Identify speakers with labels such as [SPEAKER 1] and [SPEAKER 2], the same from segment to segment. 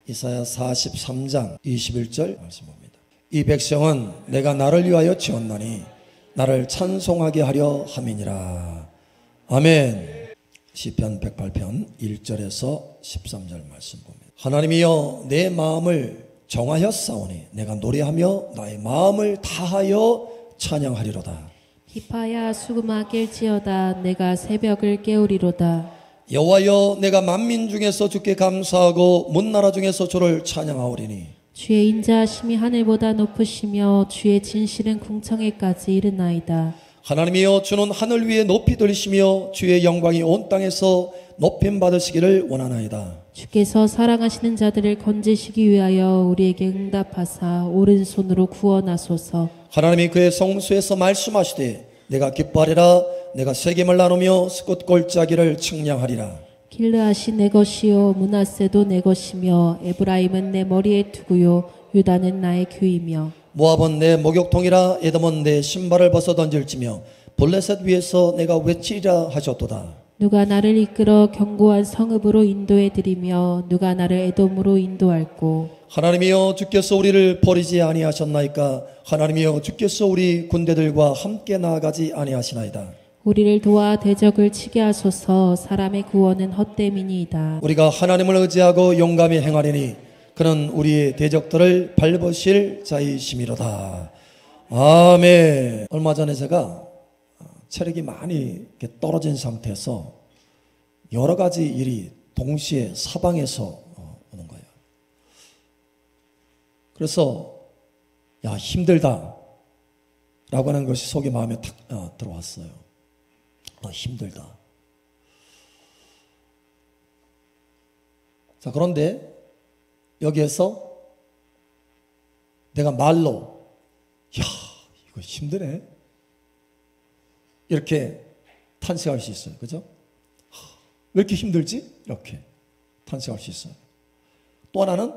[SPEAKER 1] 이사야 43장 21절 말씀 봅니다. 이 백성은 내가 나를 위하여 지었나니 나를 찬송하게 하려 함이니라. 아멘. 시편 108편 1절에서 13절 말씀 봅니다. 하나님이여 내 마음을 정하였사오니 내가 노래하며 나의 마음을 다하여 찬양하리로다.
[SPEAKER 2] 비파야 수금아 깰지어다 내가 새벽을 깨우리로다.
[SPEAKER 1] 여호와여 내가 만민 중에서 주께 감사하고 문나라 중에서 주를 찬양하오리니
[SPEAKER 2] 주의 인자하심이 하늘보다 높으시며 주의 진실은 궁창에까지 이르나이다.
[SPEAKER 1] 하나님이여 주는 하늘 위에 높이 들리시며 주의 영광이 온 땅에서 높임 받으시기를 원하나이다.
[SPEAKER 2] 주께서 사랑하시는 자들을 건지시기 위하여 우리에게 응답하사 오른손으로 구원하소서.
[SPEAKER 1] 하나님이 그의 성수에서 말씀하시되 내가 기뻐하리라. 내가 세겜을 나누며 스콧 골짜기를 측량하리라.
[SPEAKER 2] 길르앗이 내 것이요 므낫세도 내 것이며 에브라임은 내 머리에 두고요 유다는 나의 규이며
[SPEAKER 1] 모압은 내 목욕통이라. 에돔은 내 신발을 벗어 던질지며 블레셋 위에서 내가 외치리라 하셨도다.
[SPEAKER 2] 누가 나를 이끌어 견고한 성읍으로 인도해 드리며 누가 나를 에돔으로 인도할꼬.
[SPEAKER 1] 하나님이여 주께서 우리를 버리지 아니하셨나이까. 하나님이여 주께서 우리 군대들과 함께 나아가지 아니하시나이다.
[SPEAKER 2] 우리를 도와 대적을 치게 하소서. 사람의 구원은 헛됨이니이다.
[SPEAKER 1] 우리가 하나님을 의지하고 용감히 행하리니 그는 우리의 대적들을 밟으실 자이심이로다. 아멘. 얼마 전에 제가 체력이 많이 이렇게 떨어진 상태에서 여러 가지 일이 동시에 사방에서 오는 거예요. 그래서 야 힘들다 라고 하는 것이 속에 마음에 탁 들어왔어요. 힘들다. 자, 그런데 여기에서 내가 말로 야 이거 힘드네 이렇게 탄식할 수 있어요. 그죠? 왜 이렇게 힘들지? 이렇게 탄식할 수 있어요. 또 하나는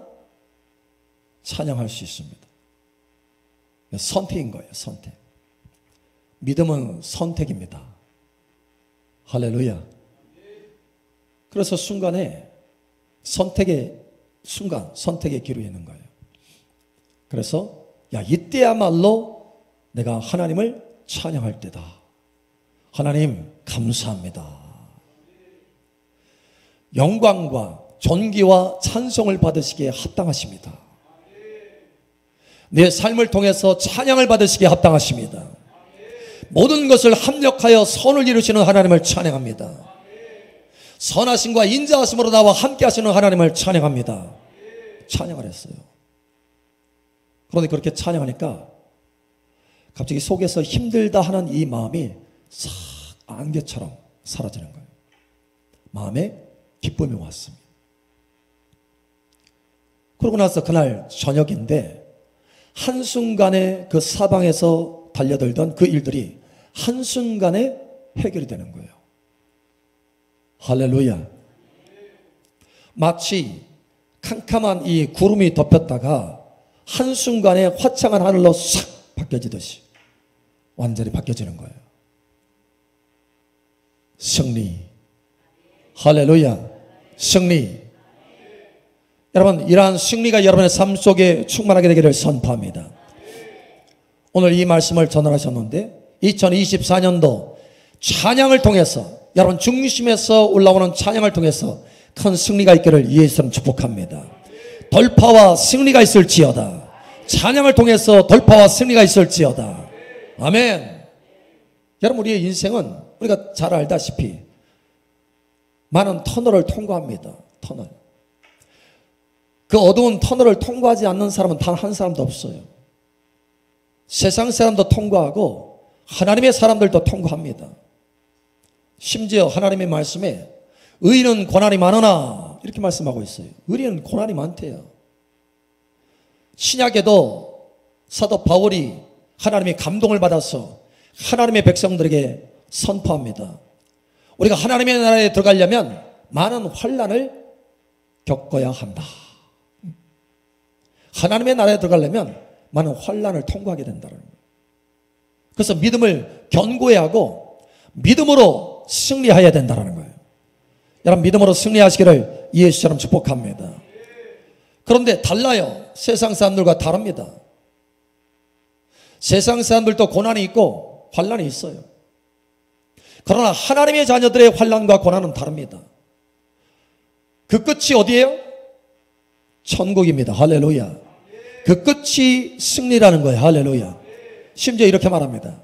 [SPEAKER 1] 찬양할 수 있습니다. 선택인 거예요. 선택. 믿음은 선택입니다. 할렐루야. 그래서 순간에 선택의 순간, 선택의 기로에 있는 거예요. 그래서 야 이때야말로 내가 하나님을 찬양할 때다. 하나님 감사합니다. 영광과 존귀와 찬송을 받으시기에 합당하십니다. 내 삶을 통해서 찬양을 받으시기에 합당하십니다. 모든 것을 합력하여 선을 이루시는 하나님을 찬양합니다. 선하심과 인자하심으로 나와 함께 하시는 하나님을 찬양합니다. 찬양을 했어요. 그런데 그렇게 찬양하니까 갑자기 속에서 힘들다 하는 이 마음이 싹 안개처럼 사라지는 거예요. 마음에 기쁨이 왔습니다. 그러고 나서 그날 저녁인데 한순간에 그 사방에서 달려들던 그 일들이 한순간에 해결이 되는 거예요. 할렐루야. 마치 캄캄한 이 구름이 덮였다가 한순간에 화창한 하늘로 싹 바뀌어지듯이 완전히 바뀌어지는 거예요. 승리. 할렐루야. 승리. 여러분, 이러한 승리가 여러분의 삶 속에 충만하게 되기를 선포합니다. 오늘 이 말씀을 전하셨는데 2024년도 찬양을 통해서 여러분 중심에서 올라오는 찬양을 통해서 큰 승리가 있기를 예수님 축복합니다. 돌파와 승리가 있을지어다. 찬양을 통해서 돌파와 승리가 있을지어다. 아멘. 여러분 우리의 인생은 우리가 잘 알다시피 많은 터널을 통과합니다. 터널. 그 어두운 터널을 통과하지 않는 사람은 단 한 사람도 없어요. 세상 사람도 통과하고 하나님의 사람들도 통과합니다. 심지어 하나님의 말씀에 의인은 고난이 많으나 이렇게 말씀하고 있어요. 의인은 고난이 많대요. 신약에도 사도 바울이 하나님의 감동을 받아서 하나님의 백성들에게 선포합니다. 우리가 하나님의 나라에 들어가려면 많은 환난을 겪어야 한다. 하나님의 나라에 들어가려면 많은 환난을 통과하게 된다는 거예요. 그래서 믿음을 견고해야 하고 믿음으로 승리해야 된다는 거예요. 여러분 믿음으로 승리하시기를 예수처럼 축복합니다. 그런데 달라요. 세상 사람들과 다릅니다. 세상 사람들도 고난이 있고 환난이 있어요. 그러나 하나님의 자녀들의 환난과 고난은 다릅니다. 그 끝이 어디예요? 천국입니다. 할렐루야. 그 끝이 승리라는 거예요. 할렐루야. 심지어 이렇게 말합니다.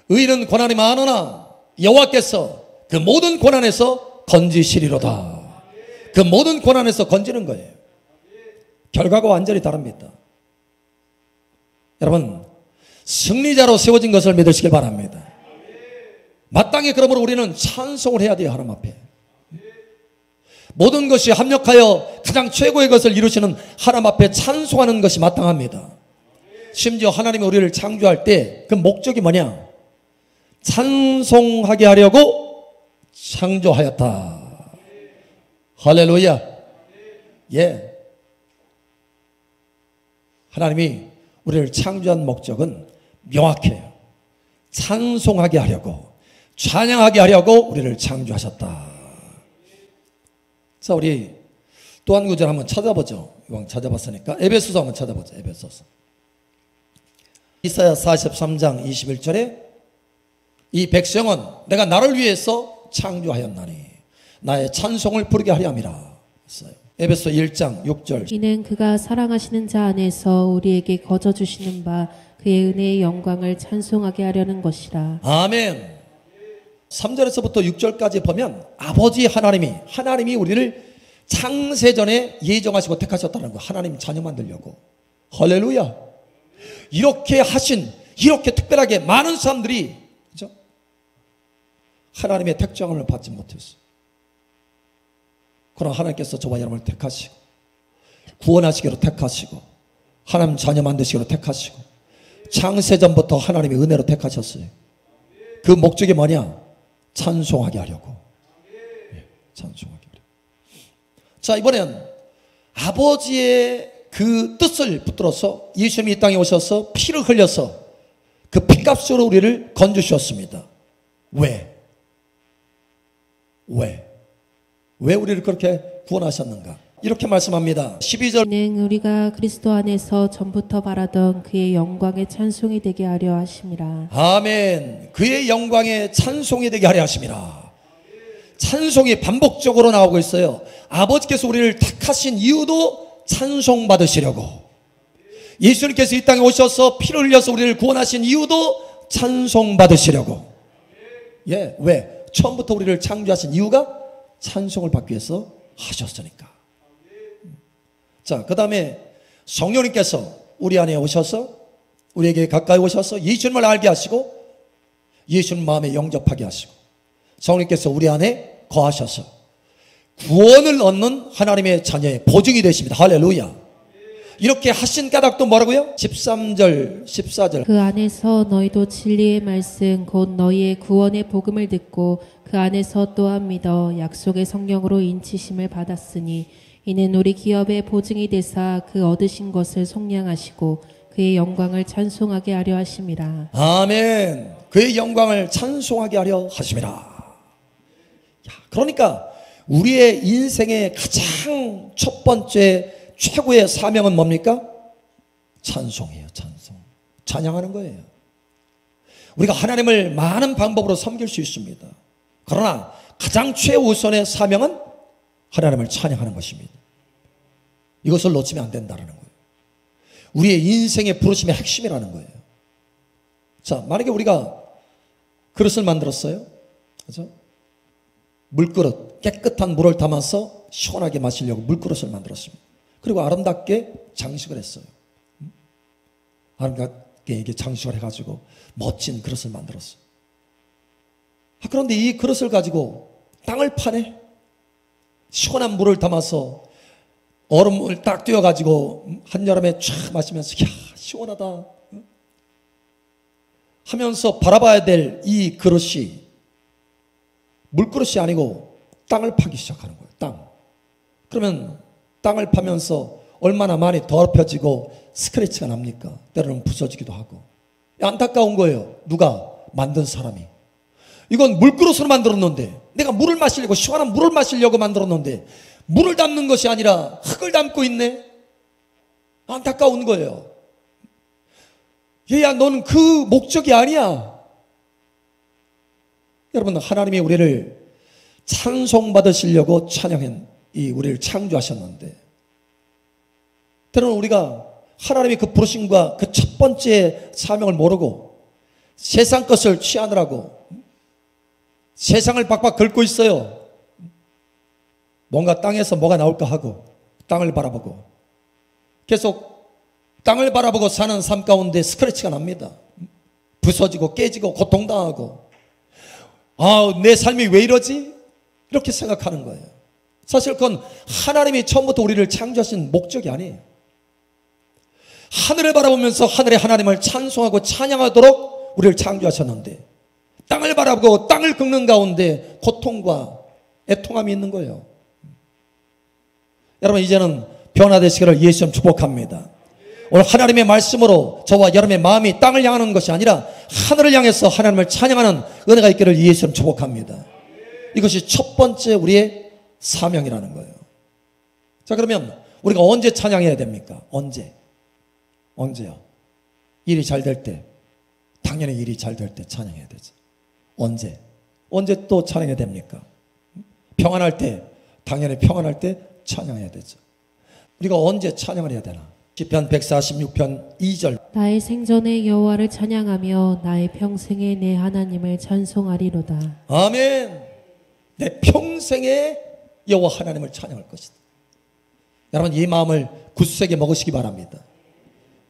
[SPEAKER 1] 의인은 고난이 많으나 여호와께서 그 모든 고난에서 건지시리로다. 그 모든 고난에서 건지는 거예요. 결과가 완전히 다릅니다. 여러분, 승리자로 세워진 것을 믿으시길 바랍니다. 마땅히 그러므로 우리는 찬송을 해야 돼요. 하나님 앞에. 모든 것이 합력하여 가장 최고의 것을 이루시는 하나님 앞에 찬송하는 것이 마땅합니다. 심지어 하나님이 우리를 창조할 때 그 목적이 뭐냐? 찬송하게 하려고 창조하였다. 할렐루야. 예. 하나님이 우리를 창조한 목적은 명확해요. 찬송하게 하려고, 찬양하게 하려고 우리를 창조하셨다. 자, 우리 또 한 구절 한번 찾아보죠. 이왕 찾아봤으니까 에베소서 한번 찾아보죠. 에베소서. 이사야 43장 21절에 이 백성은 내가 나를 위해서 창조하였나니 나의 찬송을 부르게 하려 함이라 했어요. 에베소 1장 6절.
[SPEAKER 2] 이는 그가 사랑하시는 자 안에서 우리에게 거저 주시는 바 그의 은혜의 영광을 찬송하게 하려는 것이라.
[SPEAKER 1] 아멘. 3절에서부터 6절까지 보면 아버지 하나님이 우리를 창세전에 예정하시고 택하셨다는 거. 하나님 자녀 만들려고. 할렐루야. 이렇게 특별하게 많은 사람들이, 그죠? 하나님의 택정을 받지 못했어요. 그러나 하나님께서 저와 여러분을 택하시고 구원하시기로 택하시고 하나님 자녀 만드시기로 택하시고 창세전부터 하나님의 은혜로 택하셨어요. 그 목적이 뭐냐? 찬송하게 하려고. 찬송하게 하려고. 자, 이번엔 아버지의 그 뜻을 붙들어서 예수님이 이 땅에 오셔서 피를 흘려서 그 피값으로 우리를 건져주셨습니다. 왜 우리를 그렇게 구원하셨는가? 이렇게 말씀합니다. 12절.
[SPEAKER 2] 이는 우리가 그리스도 안에서 전부터 바라던 그의 영광의 찬송이 되게 하려 하심이라.
[SPEAKER 1] 아멘. 그의 영광의 찬송이 되게 하려 하심이라. 찬송이 반복적으로 나오고 있어요. 아버지께서 우리를 택하신 이유도 찬송 받으시려고, 예수님께서 이 땅에 오셔서 피를 흘려서 우리를 구원하신 이유도 찬송 받으시려고. 예, 왜? 처음부터 우리를 창조하신 이유가 찬송을 받기 위해서 하셨으니까. 자, 그 다음에 성령님께서 우리 안에 오셔서 우리에게 가까이 오셔서 예수님을 알게 하시고 예수님 마음에 영접하게 하시고 성령님께서 우리 안에 거하셔서 구원을 얻는 하나님의 자녀의 보증이 되십니다. 할렐루야. 이렇게 하신 까닭도 뭐라고요? 13절 14절.
[SPEAKER 2] 그 안에서 너희도 진리의 말씀 곧 너희의 구원의 복음을 듣고 그 안에서 또한 믿어 약속의 성령으로 인치심을 받았으니 이는 우리 기업의 보증이 되사 그 얻으신 것을 속량하시고 그의 영광을 찬송하게 하려 하심이라.
[SPEAKER 1] 아멘. 그의 영광을 찬송하게 하려 하심이라. 그러니까 우리의 인생의 가장 첫 번째 최고의 사명은 뭡니까? 찬송이에요. 찬송. 찬양하는 거예요. 우리가 하나님을 많은 방법으로 섬길 수 있습니다. 그러나 가장 최우선의 사명은 하나님을 찬양하는 것입니다. 이것을 놓치면 안 된다는 거예요. 우리의 인생의 부르심의 핵심이라는 거예요. 자, 만약에 우리가 그릇을 만들었어요. 그렇죠? 물그릇, 깨끗한 물을 담아서 시원하게 마시려고 물그릇을 만들었습니다. 그리고 아름답게 장식을 했어요. 아름답게 이게 장식을 해가지고 멋진 그릇을 만들었어요. 그런데 이 그릇을 가지고 땅을 파네? 시원한 물을 담아서 얼음을 딱 띄워가지고 한여름에 쫙 마시면서 야 시원하다 하면서 바라봐야 될 이 그릇이 물그릇이 아니고 땅을 파기 시작하는 거예요. 땅. 그러면 땅을 파면서 얼마나 많이 더럽혀지고 스크래치가 납니까? 때로는 부서지기도 하고. 안타까운 거예요. 누가? 만든 사람이. 이건 물그릇으로 만들었는데 내가 물을 마시려고 시원한 물을 마시려고 만들었는데 물을 담는 것이 아니라 흙을 담고 있네. 안타까운 거예요. 얘야, 너는 그 목적이 아니야. 여러분, 하나님이 우리를 찬송받으시려고 우리를 창조하셨는데, 때로는 우리가 하나님의 그 부르심과 그 첫 번째 사명을 모르고 세상 것을 취하느라고 세상을 박박 긁고 있어요. 뭔가 땅에서 뭐가 나올까 하고 땅을 바라보고 계속 땅을 바라보고 사는 삶 가운데 스크래치가 납니다. 부서지고 깨지고 고통당하고, 내 삶이 왜 이러지? 이렇게 생각하는 거예요. 사실 그건 하나님이 처음부터 우리를 창조하신 목적이 아니에요. 하늘을 바라보면서 하늘의 하나님을 찬송하고 찬양하도록 우리를 창조하셨는데, 땅을 바라보고 땅을 긁는 가운데 고통과 애통함이 있는 거예요. 여러분, 이제는 변화되시기를 예수님 축복합니다. 오늘 하나님의 말씀으로 저와 여러분의 마음이 땅을 향하는 것이 아니라 하늘을 향해서 하나님을 찬양하는 은혜가 있기를 예수님 축복합니다. 이것이 첫 번째 우리의 사명이라는 거예요. 자, 그러면 우리가 언제 찬양해야 됩니까? 언제요? 일이 잘 될 때, 당연히 일이 잘 될 때 찬양해야 되죠. 언제 또 찬양해야 됩니까? 평안할 때, 당연히 평안할 때 찬양해야 되죠. 우리가 언제 찬양을 해야 되나? 시편 146편 2절.
[SPEAKER 2] 나의 생전에 여호와를 찬양하며 나의 평생에 내 하나님을 찬송하리로다.
[SPEAKER 1] 아멘. 내 평생에 여호와 하나님을 찬양할 것이다. 여러분, 이 마음을 굳세게 먹으시기 바랍니다.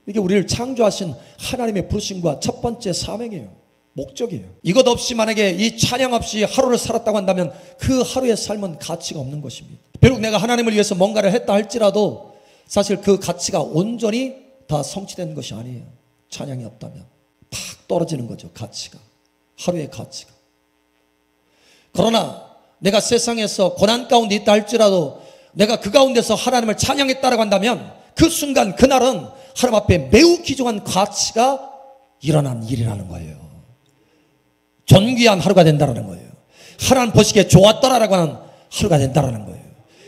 [SPEAKER 1] 이게 우리를 창조하신 하나님의 부르심과 첫 번째 사명이에요. 목적이에요. 이것 없이 만약에 이 찬양 없이 하루를 살았다고 한다면 그 하루의 삶은 가치가 없는 것입니다. 비록 내가 하나님을 위해서 뭔가를 했다 할지라도 사실 그 가치가 온전히 다 성취된 것이 아니에요. 찬양이 없다면 팍 떨어지는 거죠. 가치가, 하루의 가치가. 그러나 내가 세상에서 고난 가운데 있다 할지라도 내가 그 가운데서 하나님을 찬양했다라고 한다면 그 순간 그날은 하나님 앞에 매우 귀중한 가치가 일어난 일이라는 거예요. 존귀한 하루가 된다는 거예요. 하나님 보시기에 좋았더라라고 하는 하루가 된다는 거예요.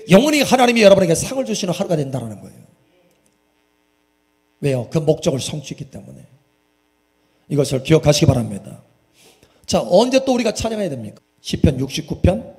[SPEAKER 1] 영원히 하나님이 여러분에게 상을 주시는 하루가 된다는 거예요. 왜요? 그 목적을 성취했기 때문에. 이것을 기억하시기 바랍니다. 자, 언제 또 우리가 찬양해야 됩니까? 시편 69편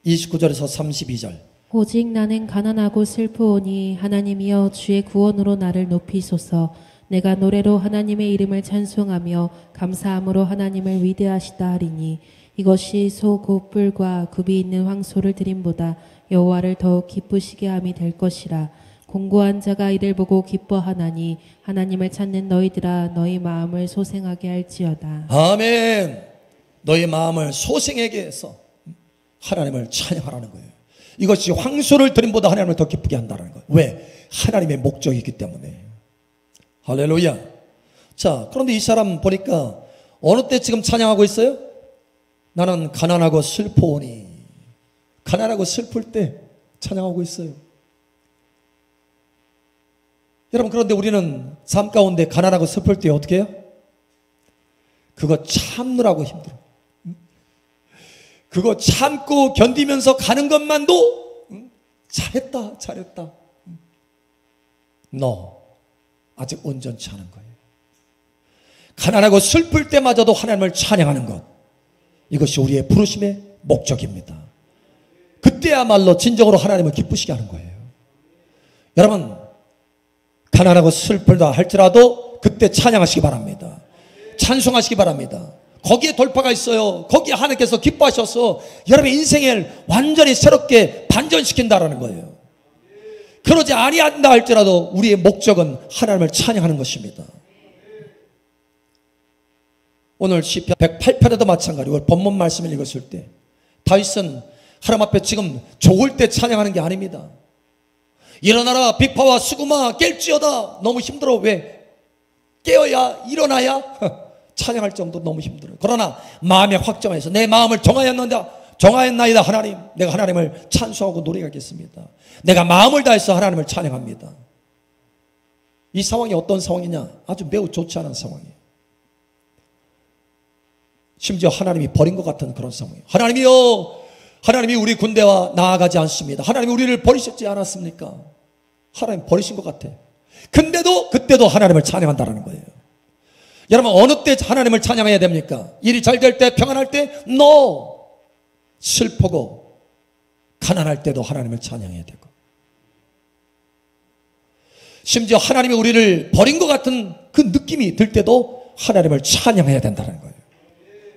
[SPEAKER 1] 29절에서 32절.
[SPEAKER 2] 오직 나는 가난하고 슬프오니 하나님이여 주의 구원으로 나를 높이소서. 내가 노래로 하나님의 이름을 찬송하며 감사함으로 하나님을 위대하시다 하리니 이것이 소 곧 뿔과 굽이 있는 황소를 드림보다 여호와를 더욱 기쁘시게 함이 될 것이라. 공고한 자가 이를 보고 기뻐하나니 하나님을 찾는 너희들아 너희 마음을 소생하게 할지어다.
[SPEAKER 1] 아멘. 너희 마음을 소생하게 해서 하나님을 찬양하라는 거예요. 이것이 황소를 드림보다 하나님을 더 기쁘게 한다는 거예요. 왜? 하나님의 목적이 있기 때문에. 할렐루야. 자, 그런데 이 사람 보니까 어느 때 지금 찬양하고 있어요? 나는 가난하고 슬퍼오니. 가난하고 슬플 때 찬양하고 있어요. 여러분, 그런데 우리는 삶 가운데 가난하고 슬플 때 어떻게 해요? 그거 참느라고 힘들어. 그거 참고 견디면서 가는 것만도 잘했다. 너 아직 온전치 않은 거예요. 가난하고 슬플 때마저도 하나님을 찬양하는 것, 이것이 우리의 부르심의 목적입니다. 그때야말로 진정으로 하나님을 기쁘시게 하는 거예요. 여러분, 가난하고 슬프다 할지라도 그때 찬양하시기 바랍니다. 찬송하시기 바랍니다. 거기에 돌파가 있어요. 거기에 하나님께서 기뻐하셔서 여러분의 인생을 완전히 새롭게 반전시킨다라는 거예요. 그러지 아니한다 할지라도 우리의 목적은 하나님을 찬양하는 것입니다. 오늘 시편 108편에도 마찬가지고 본문 말씀을 읽었을 때 다윗은 하나님 앞에 지금 좋을 때 찬양하는 게 아닙니다. 일어나라 비파와 수구마 깰지어다. 너무 힘들어. 왜? 깨어야 일어나야 찬양할 정도로 너무 힘들어요. 그러나 마음의 확정에서 내 마음을 정하였나이다. 하나님, 내가 하나님을 찬송하고 노래하겠습니다. 내가 마음을 다해서 하나님을 찬양합니다. 이 상황이 어떤 상황이냐? 아주 매우 좋지 않은 상황이에요. 심지어 하나님이 버린 것 같은 그런 상황이에요. 하나님이요, 하나님이 우리 군대와 나아가지 않습니다. 하나님이 우리를 버리셨지 않았습니까? 하나님 버리신 것 같아. 근데도 그때도 하나님을 찬양한다는 거예요. 여러분, 어느 때 하나님을 찬양해야 됩니까? 일이 잘 될 때, 평안할 때? No. 슬프고 가난할 때도 하나님을 찬양해야 되고, 심지어 하나님이 우리를 버린 것 같은 그 느낌이 들 때도 하나님을 찬양해야 된다는 거예요.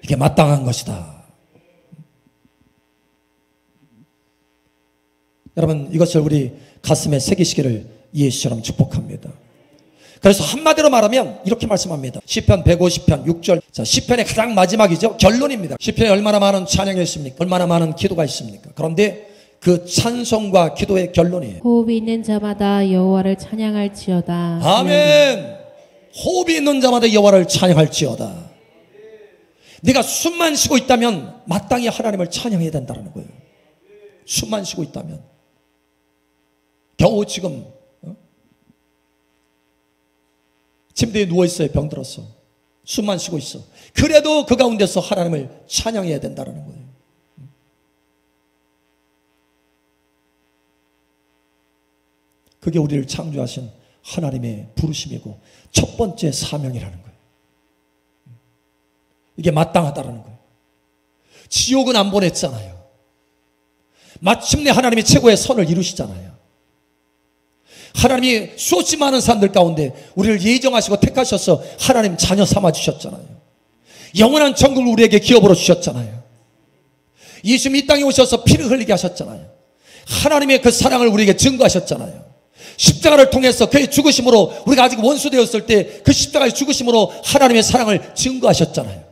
[SPEAKER 1] 이게 마땅한 것이다. 여러분, 이것을 우리 가슴에 새기시기를 예수처럼 축복합니다. 그래서 한마디로 말하면 이렇게 말씀합니다. 시편 150편 6절. 자, 시편의 가장 마지막이죠. 결론입니다. 시편에 얼마나 많은 찬양이 있습니까? 얼마나 많은 기도가 있습니까? 그런데 그 찬송과 기도의 결론이에요.
[SPEAKER 2] 호흡이 있는 자마다 여호와를 찬양할지어다.
[SPEAKER 1] 아멘. 호흡이 있는 자마다 여호와를 찬양할지어다. 네가 숨만 쉬고 있다면 마땅히 하나님을 찬양해야 된다는 거예요. 숨만 쉬고 있다면. 겨우 지금 침대에 누워있어요. 병들었어. 숨만 쉬고 있어. 그래도 그 가운데서 하나님을 찬양해야 된다는 거예요. 그게 우리를 창조하신 하나님의 부르심이고 첫 번째 사명이라는 거예요. 이게 마땅하다는 거예요. 지옥은 안 보냈잖아요. 마침내 하나님이 최고의 선을 이루시잖아요. 하나님이 수없이 많은 사람들 가운데 우리를 예정하시고 택하셔서 하나님 자녀 삼아주셨잖아요. 영원한 천국을 우리에게 기업으로 주셨잖아요. 예수님이 이 땅에 오셔서 피를 흘리게 하셨잖아요. 하나님의 그 사랑을 우리에게 증거하셨잖아요. 십자가를 통해서 그의 죽으심으로 우리가 아직 원수 되었을 때 그 십자가의 죽으심으로 하나님의 사랑을 증거하셨잖아요.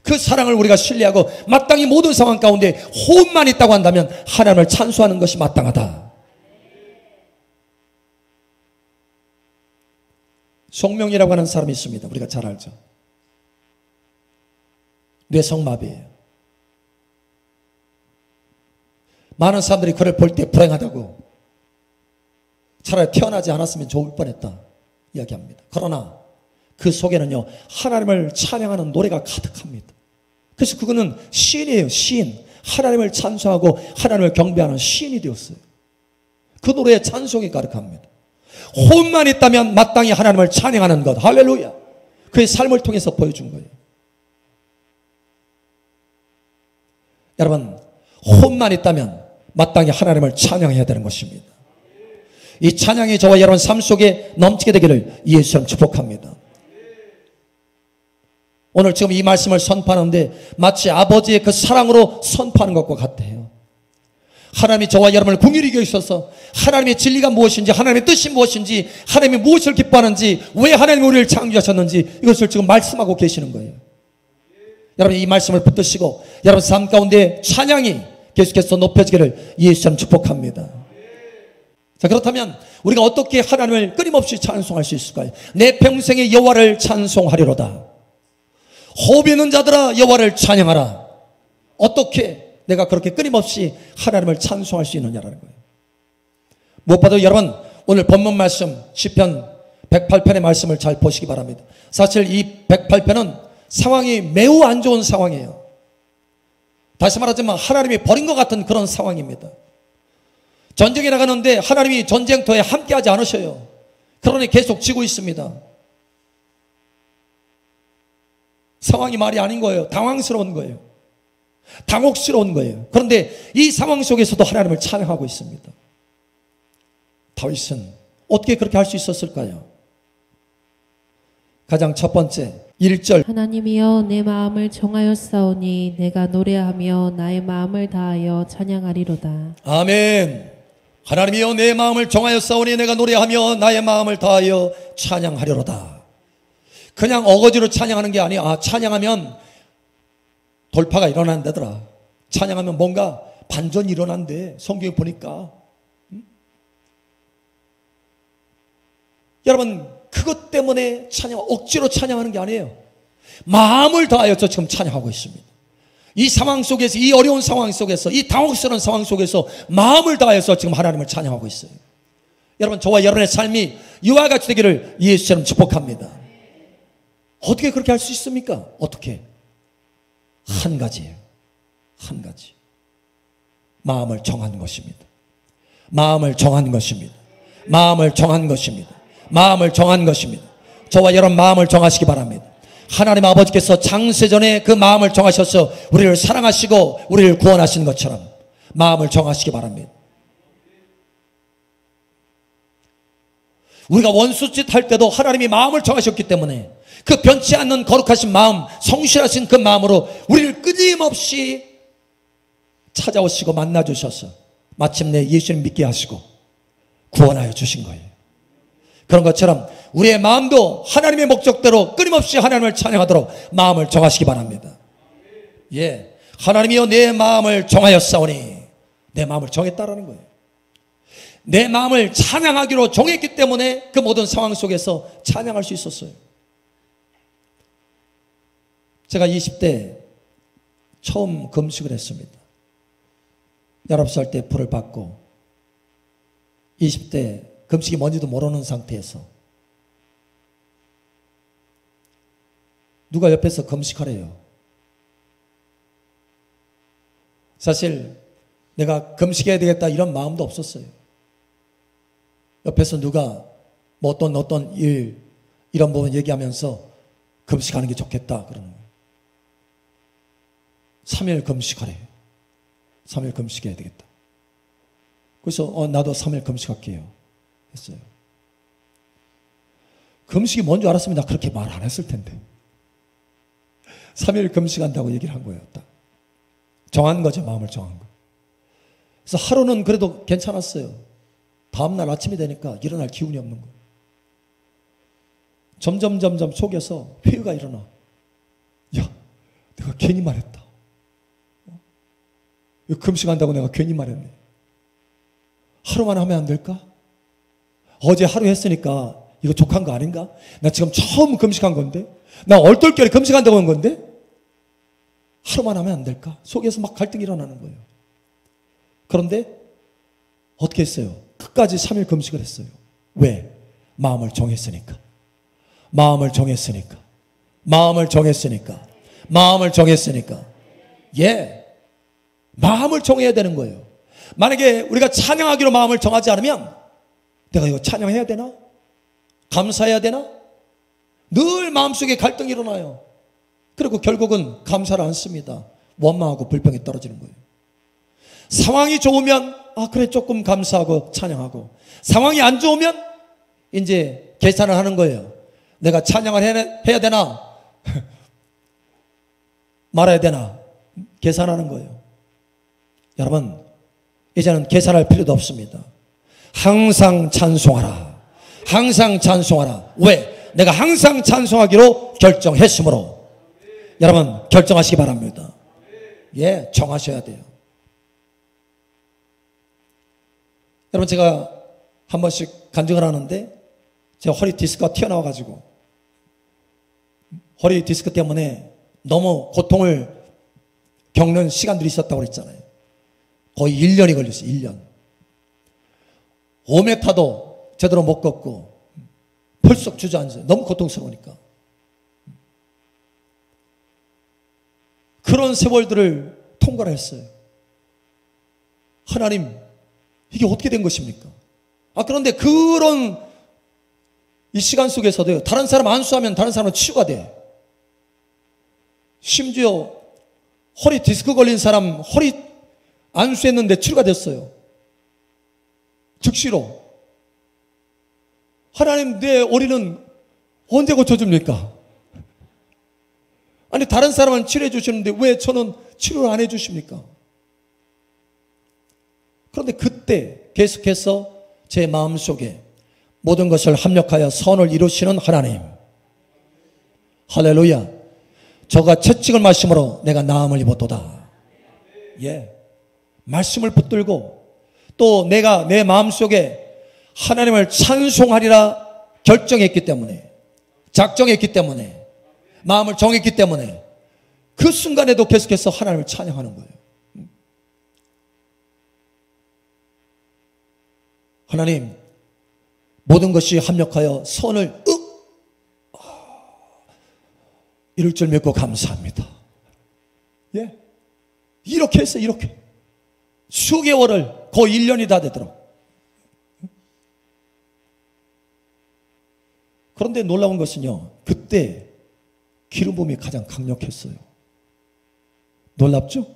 [SPEAKER 1] 그 사랑을 우리가 신뢰하고 마땅히 모든 상황 가운데 호흡만 있다고 한다면 하나님을 찬송하는 것이 마땅하다. 송명이라고 하는 사람이 있습니다. 우리가 잘 알죠. 뇌성마비예요. 많은 사람들이 그를 볼 때 불행하다고, 차라리 태어나지 않았으면 좋을 뻔했다 이야기합니다. 그러나 그 속에는요, 하나님을 찬양하는 노래가 가득합니다. 그래서 그거는 시인이에요. 시인. 하나님을 찬송하고 하나님을 경배하는 시인이 되었어요. 그 노래에 찬송이 가득합니다. 호흡만 있다면 마땅히 하나님을 찬양하는 것. 할렐루야. 그의 삶을 통해서 보여준 거예요. 여러분, 호흡만 있다면 마땅히 하나님을 찬양해야 되는 것입니다. 이 찬양이 저와 여러분 삶 속에 넘치게 되기를 예수처럼 축복합니다. 오늘 지금 이 말씀을 선포하는데 마치 아버지의 그 사랑으로 선포하는 것과 같아요. 하나님이 저와 여러분을 긍휼히 여기셔서 하나님의 진리가 무엇인지, 하나님의 뜻이 무엇인지, 하나님이 무엇을 기뻐하는지, 왜 하나님이 우리를 창조하셨는지 이것을 지금 말씀하고 계시는 거예요. 여러분, 이 말씀을 붙드시고 여러분 삶 가운데 찬양이 계속해서 높여지기를 예수처럼 축복합니다. 자, 그렇다면 우리가 어떻게 하나님을 끊임없이 찬송할 수 있을까요? 내 평생에 여호와를 찬송하리로다. 호흡 있는 자들아 여호와를 찬양하라. 어떻게 내가 그렇게 끊임없이 하나님을 찬송할 수 있느냐라는 거예요. 무엇보다도 여러분, 오늘 본문 말씀 시편 108편의 말씀을 잘 보시기 바랍니다. 사실 이 108편은 상황이 매우 안 좋은 상황이에요. 다시 말하자면 하나님이 버린 것 같은 그런 상황입니다. 전쟁에 나가는데 하나님이 전쟁터에 함께하지 않으셔요. 그러니 계속 지고 있습니다. 상황이 말이 아닌 거예요. 당황스러운 거예요. 당혹스러운 거예요. 그런데 이 상황 속에서도 하나님을 찬양하고 있습니다. 다윗은 어떻게 그렇게 할 수 있었을까요? 가장 첫 번째 1절,
[SPEAKER 2] 하나님이여 내 마음을 정하였사오니 내가 노래하며 나의 마음을 다하여 찬양하리로다.
[SPEAKER 1] 아멘. 하나님이여 내 마음을 정하였사오니 내가 노래하며 나의 마음을 다하여 찬양하리로다. 그냥 어거지로 찬양하는 게 아니야. 찬양하면 돌파가 일어난다더라. 찬양하면 뭔가 반전이 일어난대. 성경에 보니까. 여러분, 그것 때문에 억지로 찬양하는 게 아니에요. 마음을 다하여 저 지금 찬양하고 있습니다. 이 상황 속에서, 이 어려운 상황 속에서, 이 당혹스러운 상황 속에서 마음을 다해서 지금 하나님을 찬양하고 있어요. 여러분, 저와 여러분의 삶이 이와 같이 되기를 예수처럼 축복합니다. 어떻게 그렇게 할 수 있습니까? 어떻게? 한 가지예요. 한 가지. 마음을 정한 것입니다. 마음을 정한 것입니다. 마음을 정한 것입니다. 마음을 정한 것입니다. 저와 여러분 마음을 정하시기 바랍니다. 하나님 아버지께서 창세전에 그 마음을 정하셔서 우리를 사랑하시고 우리를 구원하신 것처럼 마음을 정하시기 바랍니다. 우리가 원수짓 할 때도 하나님이 마음을 정하셨기 때문에 그 변치 않는 거룩하신 마음, 성실하신 그 마음으로 우리를 끊임없이 찾아오시고 만나주셔서 마침내 예수님 믿게 하시고 구원하여 주신 거예요. 그런 것처럼 우리의 마음도 하나님의 목적대로 끊임없이 하나님을 찬양하도록 마음을 정하시기 바랍니다. 예, 하나님이여 내 마음을 정하였사오니, 내 마음을 정했다라는 거예요. 내 마음을 찬양하기로 정했기 때문에 그 모든 상황 속에서 찬양할 수 있었어요. 제가 20대 처음 금식을 했습니다. 19살 때 불을 받고 20대 금식이 뭔지도 모르는 상태에서 누가 옆에서 금식하래요. 사실 내가 금식해야 되겠다 이런 마음도 없었어요. 옆에서 누가 뭐 어떤 일 이런 부분 얘기하면서 금식하는 게 좋겠다 그러는 거예요. 3일 금식하래. 3일 금식해야 되겠다. 그래서 나도 3일 금식할게요 했어요. 금식이 뭔 줄 알았으면 나 그렇게 말 안 했을 텐데. 3일 금식한다고 얘기를 한 거예요. 딱 정한 거죠. 마음을 정한 거. 그래서 하루는 그래도 괜찮았어요. 다음날 아침이 되니까 일어날 기운이 없는 거예요. 점점 속에서 회의가 일어나. 야, 내가 괜히 말했다. 이거 금식한다고 내가 괜히 말했네. 하루만 하면 안 될까? 어제 하루 했으니까 이거 족한 거 아닌가? 나 지금 처음 금식한 건데? 나 얼떨결에 금식한다고 한 건데? 하루만 하면 안 될까? 속에서 막 갈등이 일어나는 거예요. 그런데 어떻게 했어요? 끝까지 3일 금식을 했어요. 왜? 마음을 정했으니까. 마음을 정했으니까. 마음을 정했으니까. 마음을 정했으니까. 예. 마음을 정해야 되는 거예요. 만약에 우리가 찬양하기로 마음을 정하지 않으면 내가 이거 찬양해야 되나? 감사해야 되나? 늘 마음속에 갈등이 일어나요. 그리고 결국은 감사를 안 씁니다. 원망하고 불평이 떨어지는 거예요. 상황이 좋으면 그래 조금 감사하고 찬양하고, 상황이 안 좋으면 이제 계산을 하는 거예요. 내가 찬양을 해야 되나 말아야 되나 계산하는 거예요. 여러분 이제는 계산할 필요도 없습니다. 항상 찬송하라. 항상 찬송하라. 왜? 내가 항상 찬송하기로 결정했으므로. 여러분 결정하시기 바랍니다. 예, 정하셔야 돼요. 여러분 제가 한 번씩 간증을 하는데 제가 허리 디스크가 튀어나와가지고 허리 디스크 때문에 너무 고통을 겪는 시간들이 있었다고 그랬잖아요. 거의 1년이 걸렸어요. 1년. 5m도 제대로 못 걷고 펄썩 주저앉아요. 너무 고통스러우니까. 그런 세월들을 통과를 했어요. 하나님 이게 어떻게 된 것입니까? 그런데 그런 이 시간 속에서도요, 다른 사람 안수하면 다른 사람은 치유가 돼. 심지어 허리 디스크 걸린 사람 허리 안수했는데 치유가 됐어요. 즉시로. 하나님 내 허리는 언제 고쳐줍니까? 아니 다른 사람은 치료해 주시는데 왜 저는 치료를 안 해주십니까? 그런데 그때 계속해서 제 마음속에 모든 것을 합력하여 선을 이루시는 하나님, 할렐루야, 저가 채찍을 마심으로 내가 나음을 입었도다. 예, 말씀을 붙들고 또 내가 내 마음속에 하나님을 찬송하리라 결정했기 때문에, 작정했기 때문에, 마음을 정했기 때문에 그 순간에도 계속해서 하나님을 찬양하는 거예요. 하나님 모든 것이 합력하여 선을 이룰 줄 믿고 감사합니다. 예, 이렇게 했어요. 이렇게 수개월을 거의 1년이 다 되도록 그런데 놀라운 것은요, 그때 기름 부음이 가장 강력했어요. 놀랍죠?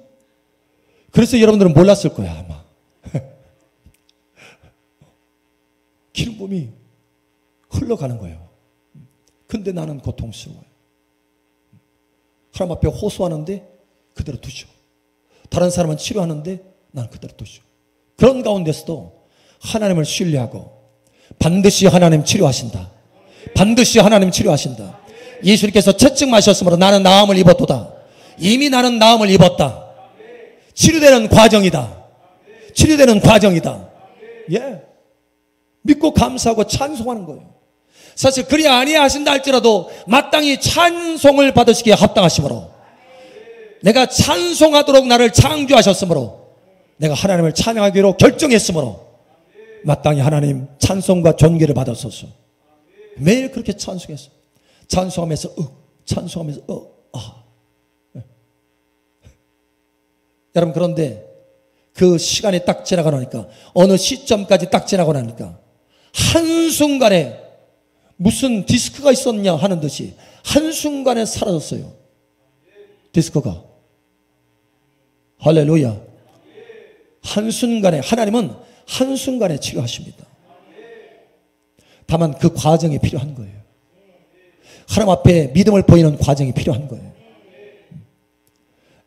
[SPEAKER 1] 그래서 여러분들은 몰랐을 거야, 아마. 기름 부음이 흘러가는 거예요. 근데 나는 고통스러워요. 하나님 앞에 호소하는데 그대로 두죠. 다른 사람은 치료하는데 나는 그대로 두죠. 그런 가운데서도 하나님을 신뢰하고 반드시 하나님 치료하신다. 반드시 하나님 치료하신다. 예수님께서 채찍마셨으므로 나는 나음을 입었도다. 이미 나는 나음을 입었다. 치료되는 과정이다. 치료되는 과정이다. 예. 믿고 감사하고 찬송하는 거예요. 사실 그리 아니하신다 할지라도 마땅히 찬송을 받으시기에 합당하심으로, 내가 찬송하도록 나를 창조하셨으므로, 내가 하나님을 찬양하기로 결정했으므로 마땅히 하나님 찬송과 존귀를 받았소서. 매일 그렇게 찬송했어요. 찬송하면서 찬송하면서 여러분, 그런데 그 시간이 딱 지나고 나니까, 어느 시점까지 딱 지나고 나니까 한순간에 무슨 디스크가 있었냐 하는 듯이 한순간에 사라졌어요. 디스크가. 할렐루야. 한순간에, 하나님은 한순간에 치료하십니다. 다만 그 과정이 필요한 거예요. 하나님 앞에 믿음을 보이는 과정이 필요한 거예요.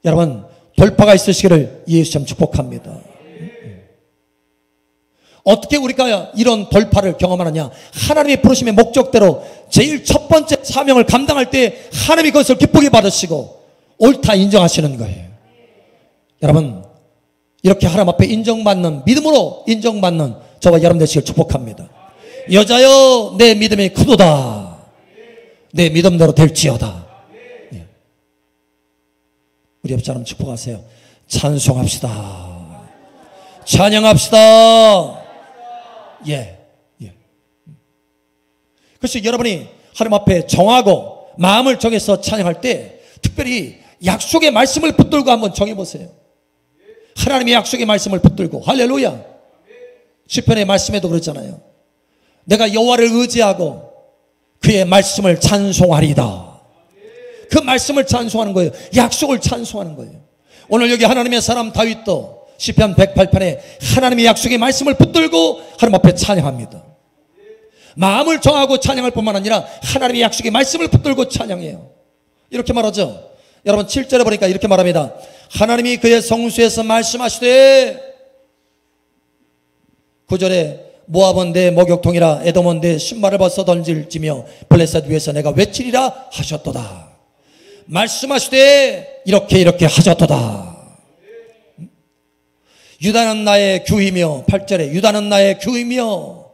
[SPEAKER 1] 여러분, 돌파가 있으시기를 예수님 축복합니다. 어떻게 우리가 이런 돌파를 경험하느냐? 하나님의 부르심의 목적대로 제일 첫 번째 사명을 감당할 때 하나님이 그것을 기쁘게 받으시고 옳다 인정하시는 거예요. 여러분, 이렇게 하나님 앞에 인정받는, 믿음으로 인정받는 저와 여러분 되시길 축복합니다. 여자여 내 믿음이 크도다. 내 믿음대로 될지어다. 예. 우리 옆 사람 축복하세요. 찬송합시다. 찬양합시다. 예. 그래서 여러분이 하나님 앞에 정하고 마음을 정해서 찬양할 때 특별히 약속의 말씀을 붙들고 한번 정해보세요. 하나님의 약속의 말씀을 붙들고. 할렐루야. 시편의 말씀에도 그렇잖아요. 내가 여호와를 의지하고 그의 말씀을 찬송하리다. 그 말씀을 찬송하는 거예요. 약속을 찬송하는 거예요. 오늘 여기 하나님의 사람 다윗도 시편 108편에 하나님의 약속의 말씀을 붙들고 하나님 앞에 찬양합니다. 마음을 정하고 찬양할 뿐만 아니라 하나님의 약속의 말씀을 붙들고 찬양해요. 이렇게 말하죠. 여러분 7절에 보니까 이렇게 말합니다. 하나님이 그의 성수에서 말씀하시되, 9절에 모압은 내 목욕통이라 에돔은 내 신발을 벗어 던질지며 블레셋 위에서 내가 외치리라 하셨도다. 말씀하시되 이렇게 하셨도다. 유다는 나의 규이며, 8절에 유다는 나의 규이며,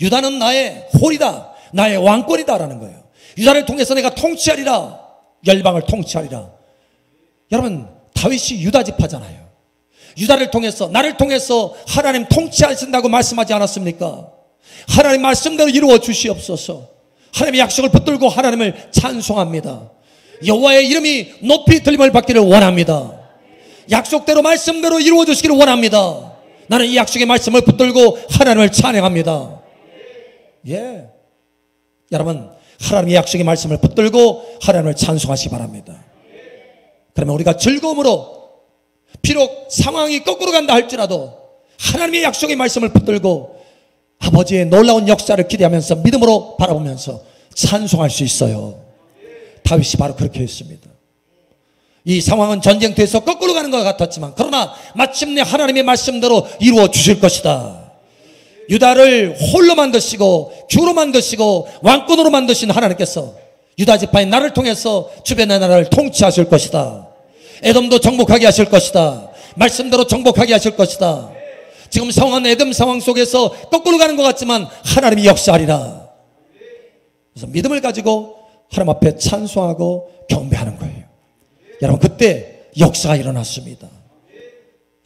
[SPEAKER 1] 유다는 나의 홀이다, 나의 왕권이다 라는 거예요. 유다를 통해서 내가 통치하리라, 열방을 통치하리라. 여러분, 다윗이 유다 지파잖아요. 유다를 통해서, 나를 통해서 하나님 통치하신다고 말씀하지 않았습니까? 하나님 말씀대로 이루어 주시옵소서. 하나님의 약속을 붙들고 하나님을 찬송합니다. 여호와의 이름이 높이 들림을 받기를 원합니다. 약속대로 말씀대로 이루어 주시기를 원합니다. 나는 이 약속의 말씀을 붙들고 하나님을 찬양합니다. 예. 여러분, 하나님의 약속의 말씀을 붙들고 하나님을 찬송하시기 바랍니다. 그러면 우리가 즐거움으로, 비록 상황이 거꾸로 간다 할지라도 하나님의 약속의 말씀을 붙들고 아버지의 놀라운 역사를 기대하면서 믿음으로 바라보면서 찬송할 수 있어요. 다윗이 바로 그렇게 했습니다. 이 상황은 전쟁터에서 거꾸로 가는 것 같았지만 그러나 마침내 하나님의 말씀대로 이루어 주실 것이다. 유다를 홀로 만드시고 규로 만드시고 왕권으로 만드신 하나님께서 유다 지파의 나를 통해서 주변의 나라를 통치하실 것이다. 에돔도 정복하게 하실 것이다. 말씀대로 정복하게 하실 것이다. 지금 상황은 에돔 상황 속에서 거꾸로 가는 것 같지만 하나님이 역사하리라. 그래서 믿음을 가지고 하나님 앞에 찬송하고 경배하는 거예요. 여러분, 그때 역사가 일어났습니다.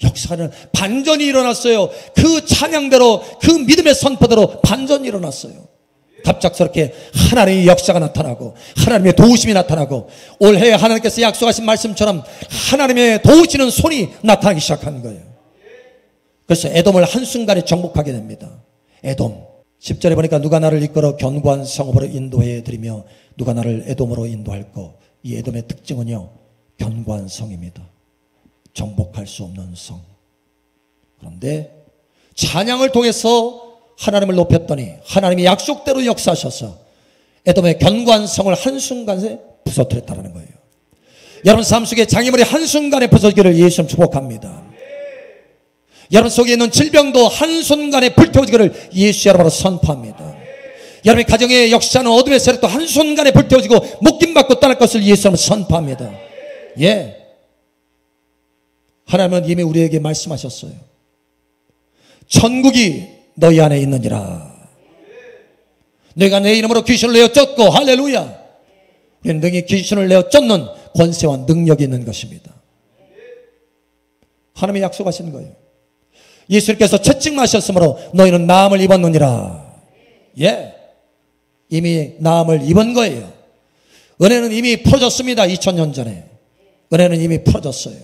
[SPEAKER 1] 역사는 반전이 일어났어요. 그 찬양대로, 그 믿음의 선포대로 반전이 일어났어요. 갑작스럽게 하나님의 역사가 나타나고 하나님의 도우심이 나타나고 올해 하나님께서 약속하신 말씀처럼 하나님의 도우시는 손이 나타나기 시작한 거예요. 그래서 에돔을 한순간에 정복하게 됩니다. 에돔. 10절에 보니까 누가 나를 이끌어 견고한 성읍으로 인도해 드리며 누가 나를 에돔으로 인도할꼬. 이 에돔의 특징은요, 견고한 성입니다. 정복할 수 없는 성. 그런데 찬양을 통해서 하나님을 높였더니 하나님이 약속대로 역사하셔서 에돔의 견고한 성을 한순간에 부서뜨렸다는 거예요. 여러분 삶 속에 장애물이 한순간에 부서지기를 예수님 축복합니다. 여러분 속에 있는 질병도 한순간에 불태워지기를 예수 여러분으로 선포합니다. 여러분의 가정의 역사는 어둠의 세력도 한순간에 불태워지고 묶임받고 떠날 것을 예수 여러분 선포합니다. 예, 하나님은 이미 우리에게 말씀하셨어요. 천국이 너희 안에 있느니라. 너희가 내 이름으로 귀신을 내어 쫓고, 할렐루야, 능히 귀신을 내어 쫓는 권세와 능력이 있는 것입니다. 하나님이 약속하시는 거예요. 예수님께서 채찍맞으셨으므로 너희는 나음을 입었느니라. 예, 이미 나음을 입은 거예요. 은혜는 이미 풀어졌습니다. 2000년 전에 은혜는 이미 풀어졌어요.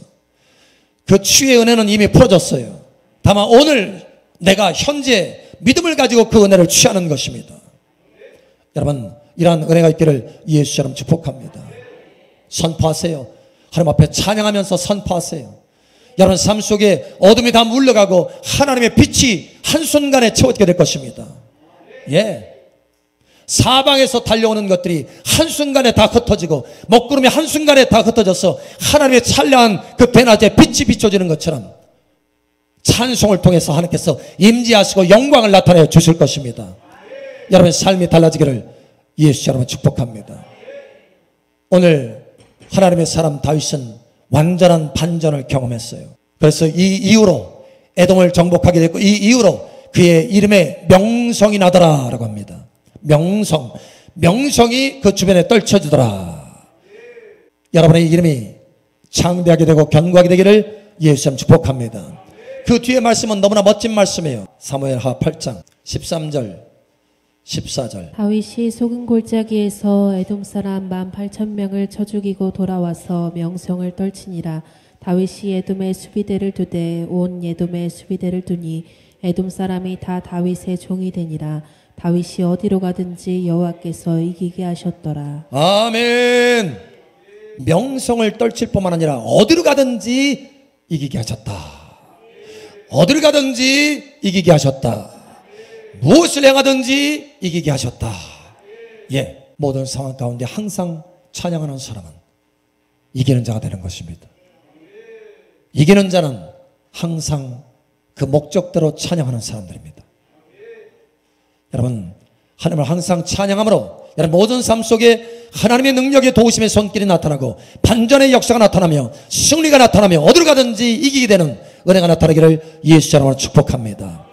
[SPEAKER 1] 그 치유의 은혜는 이미 풀어졌어요. 다만 오늘 내가 현재 믿음을 가지고 그 은혜를 취하는 것입니다. 여러분, 이러한 은혜가 있기를 예수처럼 축복합니다. 선포하세요. 하나님 앞에 찬양하면서 선포하세요. 여러분 삶 속에 어둠이 다 물러가고 하나님의 빛이 한순간에 채워지게 될 것입니다. 예, 사방에서 달려오는 것들이 한순간에 다 흩어지고 먹구름이 한순간에 다 흩어져서 하나님의 찬란한 그 대낮에 빛이 비춰지는 것처럼 찬송을 통해서 하나님께서 임재하시고 영광을 나타내 주실 것입니다. 여러분의 삶이 달라지기를 예수 여러분 축복합니다. 오늘 하나님의 사람 다윗은 완전한 반전을 경험했어요. 그래서 이 이후로 에돔을 정복하게 됐고 이 이후로 그의 이름에 명성이 나더라 라고 합니다. 명성이 그 주변에 떨쳐지더라. 여러분의 이름이 창대하게 되고 견고하게 되기를 예수님 축복합니다. 그 뒤에 말씀은 너무나 멋진 말씀이에요. 사무엘하 8장 13절 14절.
[SPEAKER 2] 다윗이 소금 골짜기에서 에돔 사람 18,000명을 쳐 죽이고 돌아와서 명성을 떨치니라. 다윗이 에돔의 수비대를 두되 온 에돔의 수비대를 두니 에돔 사람이 다 다윗의 종이 되니라. 다윗이 어디로 가든지 여호와께서 이기게 하셨더라.
[SPEAKER 1] 아멘. 명성을 떨칠 뿐만 아니라 어디로 가든지 이기게 하셨다. 어디로 가든지 이기게 하셨다. 무엇을 행하든지 이기게 하셨다. 예, 모든 상황 가운데 항상 찬양하는 사람은 이기는 자가 되는 것입니다. 이기는 자는 항상 그 목적대로 찬양하는 사람들입니다. 여러분, 하나님을 항상 찬양함으로 여러분 모든 삶 속에 하나님의 능력의 도우심의 손길이 나타나고 반전의 역사가 나타나며 승리가 나타나며 어디로 가든지 이기게 되는 은혜가 나타나기를 예수 이름으로 축복합니다.